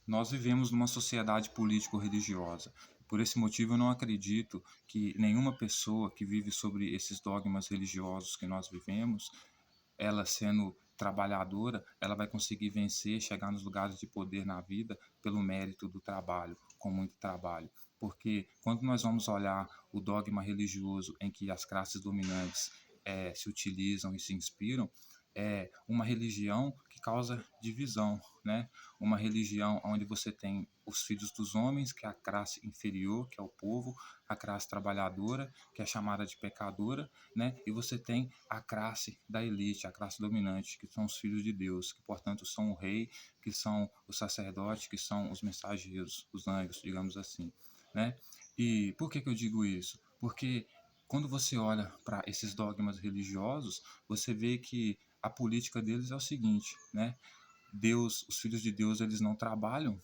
Nós vivemos numa sociedade político-religiosa. Por esse motivo, eu não acredito que nenhuma pessoa que vive sobre esses dogmas religiosos que nós vivemos, ela sendo trabalhadora, ela vai conseguir vencer, chegar nos lugares de poder na vida pelo mérito do trabalho, com muito trabalho. Porque quando nós vamos olhar o dogma religioso em que as classes dominantes se utilizam e se inspiram, é uma religião que causa divisão, né? Uma religião onde você tem os filhos dos homens, que é a classe inferior, que é o povo, a classe trabalhadora, que é chamada de pecadora, né? E você tem a classe da elite, a classe dominante, que são os filhos de Deus, que portanto são o rei, que são os sacerdotes, que são os mensageiros, os anjos, digamos assim, né? E por que eu digo isso? Porque quando você olha para esses dogmas religiosos, você vê que a política deles é o seguinte, né? Deus, os filhos de Deus, eles não trabalham,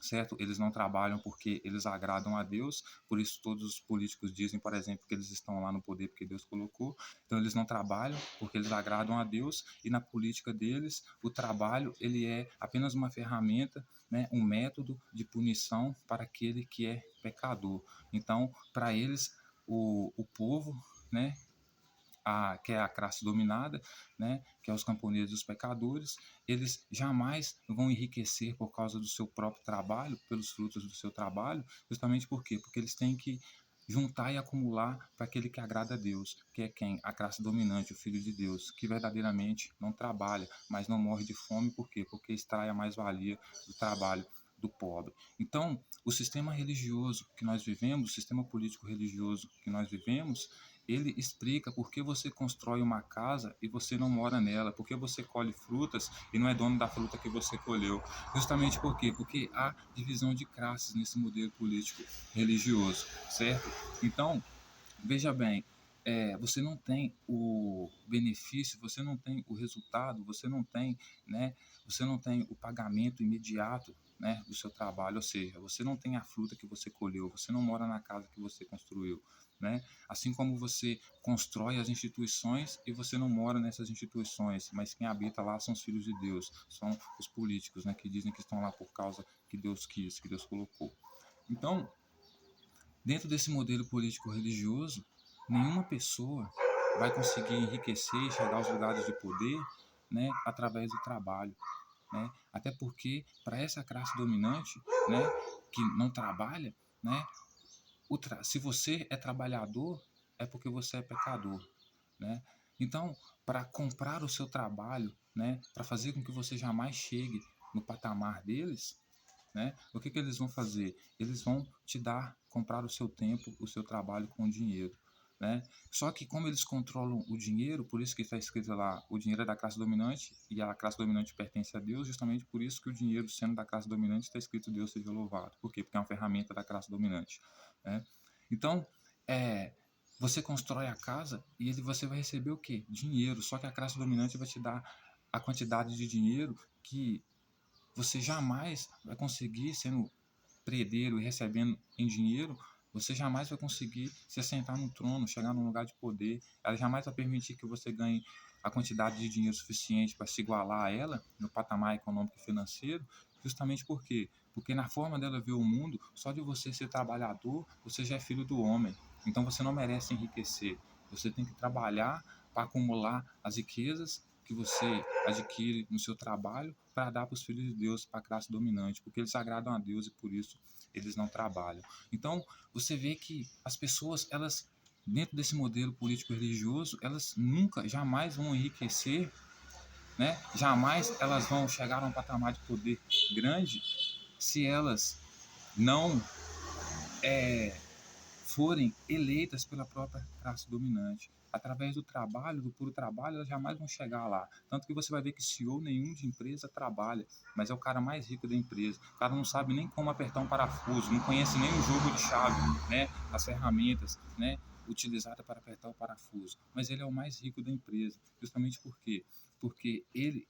certo? Eles não trabalham porque eles agradam a Deus, por isso todos os políticos dizem, por exemplo, que eles estão lá no poder porque Deus colocou. Então eles não trabalham porque eles agradam a Deus, e na política deles, o trabalho ele é apenas uma ferramenta, né, um método de punição para aquele que é pecador. Então, para eles, o povo, né, que é a classe dominada, né, que é os camponeses, os pecadores, eles jamais vão enriquecer por causa do seu próprio trabalho, pelos frutos do seu trabalho, justamente por quê? Porque eles têm que juntar e acumular para aquele que agrada a Deus, que é quem? A classe dominante, o Filho de Deus, que verdadeiramente não trabalha, mas não morre de fome, por quê? Porque extrai a mais-valia do trabalho do pobre. Então, o sistema religioso que nós vivemos, o sistema político religioso que nós vivemos, ele explica por que você constrói uma casa e você não mora nela, por que você colhe frutas e não é dono da fruta que você colheu. Justamente por quê? Porque há divisão de classes nesse modelo político religioso, certo? Então, veja bem, você não tem o benefício, você não tem o resultado, você não tem, né, você não tem o pagamento imediato, né, do seu trabalho, ou seja, você não tem a fruta que você colheu, você não mora na casa que você construiu, né? Assim como você constrói as instituições e você não mora nessas instituições, mas quem habita lá são os filhos de Deus, são os políticos, né, que dizem que estão lá por causa que Deus quis, que Deus colocou. Então, dentro desse modelo político religioso, nenhuma pessoa vai conseguir enriquecer e chegar aos lugares de poder, né, através do trabalho, né? Até porque para essa classe dominante, né, que não trabalha, né, se você é trabalhador, é porque você é pecador, né? Então, para comprar o seu trabalho, né, para fazer com que você jamais chegue no patamar deles, né? O que eles vão fazer? Eles vão te dar, comprar o seu tempo, o seu trabalho com dinheiro, né? Só que como eles controlam o dinheiro, por isso que está escrito lá, o dinheiro é da classe dominante e a classe dominante pertence a Deus, justamente por isso que o dinheiro, sendo da classe dominante, está escrito Deus seja louvado. Por quê? Porque é uma ferramenta da classe dominante, né? Então, é, você constrói a casa e você vai receber o quê? Dinheiro. Só que a classe dominante vai te dar a quantidade de dinheiro que você jamais vai conseguir, sendo predeiro e recebendo em dinheiro, você jamais vai conseguir se assentar no trono, chegar num lugar de poder. Ela jamais vai permitir que você ganhe a quantidade de dinheiro suficiente para se igualar a ela no patamar econômico e financeiro, justamente por quê? Porque na forma dela ver o mundo, só de você ser trabalhador, você já é filho do homem. Então você não merece enriquecer. Você tem que trabalhar para acumular as riquezas que você adquire no seu trabalho para dar para os filhos de Deus, para a classe dominante, porque eles agradam a Deus e por isso eles não trabalham. Então, você vê que as pessoas, elas, dentro desse modelo político religioso, elas nunca, jamais vão enriquecer, né? Jamais elas vão chegar a um patamar de poder grande se elas não forem eleitas pela própria classe dominante. Através do trabalho, do puro trabalho, elas jamais vão chegar lá. Tanto que você vai ver que CEO nenhum de empresa trabalha, mas é o cara mais rico da empresa. O cara não sabe nem como apertar um parafuso, não conhece nem o jogo de chave, né? As ferramentas, né, utilizadas para apertar o parafuso. Mas ele é o mais rico da empresa. Justamente por quê? Porque ele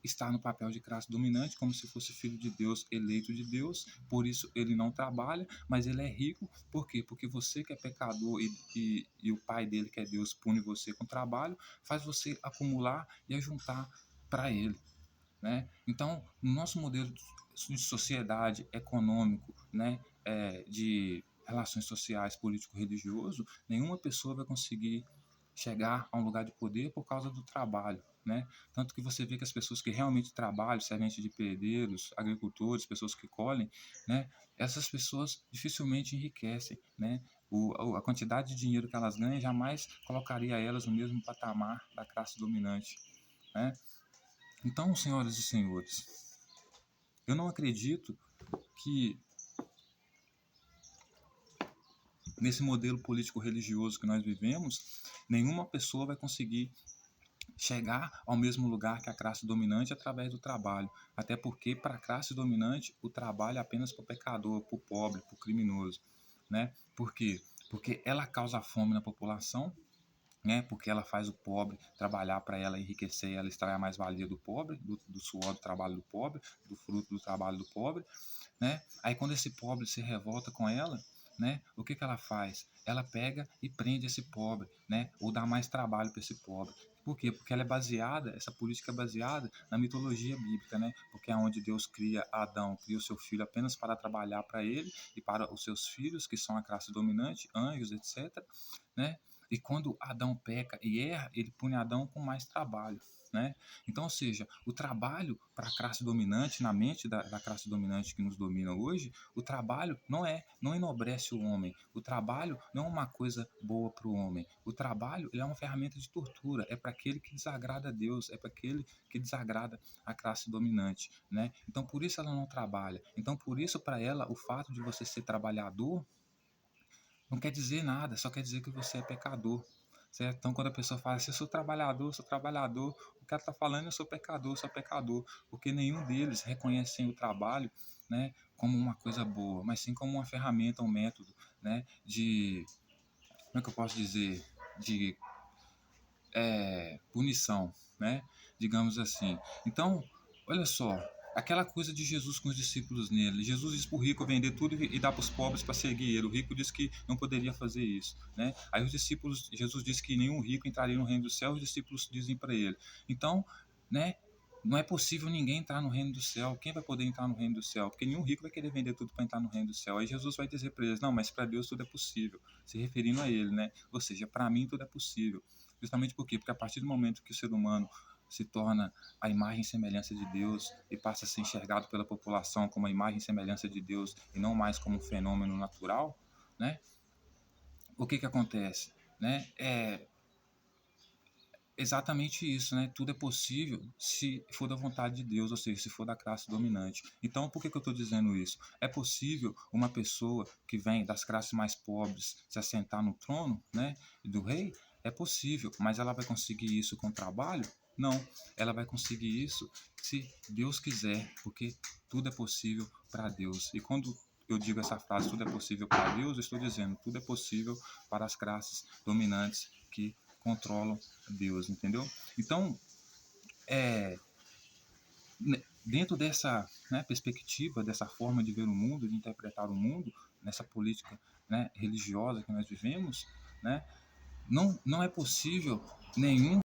está no papel de classe dominante, como se fosse filho de Deus, eleito de Deus, por isso ele não trabalha, mas ele é rico, por quê? Porque você que é pecador e o pai dele, que é Deus, pune você com trabalho, faz você acumular e ajuntar para ele. né? Então, no nosso modelo de sociedade, econômico, né, de relações sociais, político-religioso, nenhuma pessoa vai conseguir chegar a um lugar de poder por causa do trabalho, né? Tanto que você vê que as pessoas que realmente trabalham, serventes de pedreiros, agricultores, pessoas que colhem, né? Essas pessoas dificilmente enriquecem, né? A quantidade de dinheiro que elas ganham jamais colocaria elas no mesmo patamar da classe dominante, né? Então, senhoras e senhores, eu não acredito que nesse modelo político-religioso que nós vivemos, nenhuma pessoa vai conseguir chegar ao mesmo lugar que a classe dominante através do trabalho. Até porque, para a classe dominante, o trabalho é apenas para o pecador, para o pobre, para o criminoso, né? Por quê? Porque ela causa fome na população, né? Porque ela faz o pobre trabalhar para ela enriquecer, ela extrair a mais-valia do pobre, do suor do trabalho do pobre, do fruto do trabalho do pobre, né? Aí quando esse pobre se revolta com ela, né? O que ela faz? Ela pega e prende esse pobre, né? Ou dá mais trabalho para esse pobre. Por quê? Porque ela é baseada, essa política é baseada na mitologia bíblica, né? Porque é onde Deus cria Adão, cria o seu filho apenas para trabalhar para ele e para os seus filhos, que são a classe dominante, anjos, etc, né? E quando Adão peca e erra, ele pune Adão com mais trabalho, né? Então, ou seja, o trabalho para a classe dominante, na mente da classe dominante que nos domina hoje, o trabalho não enobrece o homem. O trabalho não é uma coisa boa para o homem. O trabalho ele é uma ferramenta de tortura. É para aquele que desagrada a Deus, é para aquele que desagrada a classe dominante, né? Então, por isso ela não trabalha. Então, por isso, para ela, o fato de você ser trabalhador não quer dizer nada, só quer dizer que você é pecador. Certo? Então, quando a pessoa fala assim, eu sou trabalhador, o cara está falando, eu sou pecador, porque nenhum deles reconhecem o trabalho, né, como uma coisa boa, mas sim como uma ferramenta, um método, né, de, como é que eu posso dizer, de punição, né, digamos assim. Então, olha só, aquela coisa de Jesus com os discípulos nele. Jesus diz para o rico vender tudo e dar para os pobres para seguir ele. O rico disse que não poderia fazer isso, né? Aí os discípulos, Jesus disse que nenhum rico entraria no reino do céu. Os discípulos dizem para ele. Então, né? Não é possível ninguém entrar no reino do céu. Quem vai poder entrar no reino do céu? Porque nenhum rico vai querer vender tudo para entrar no reino do céu. Aí Jesus vai dizer para eles: não, mas para Deus tudo é possível. Se referindo a ele, né? Ou seja, para mim tudo é possível. Justamente por quê? Porque a partir do momento que o ser humano se torna a imagem e semelhança de Deus e passa a ser enxergado pela população como a imagem e semelhança de Deus e não mais como um fenômeno natural, né? O que acontece, né? É exatamente isso, né? Tudo é possível se for da vontade de Deus, ou seja, se for da classe dominante. Então, por que eu estou dizendo isso? É possível uma pessoa que vem das classes mais pobres se assentar no trono, né, do rei? É possível, mas ela vai conseguir isso com trabalho? Não, ela vai conseguir isso se Deus quiser, porque tudo é possível para Deus. E quando eu digo essa frase, tudo é possível para Deus, eu estou dizendo, tudo é possível para as classes dominantes que controlam Deus, entendeu? Então, é, dentro dessa, né, perspectiva, dessa forma de ver o mundo, de interpretar o mundo, nessa política, né, religiosa que nós vivemos, né, não é possível nenhum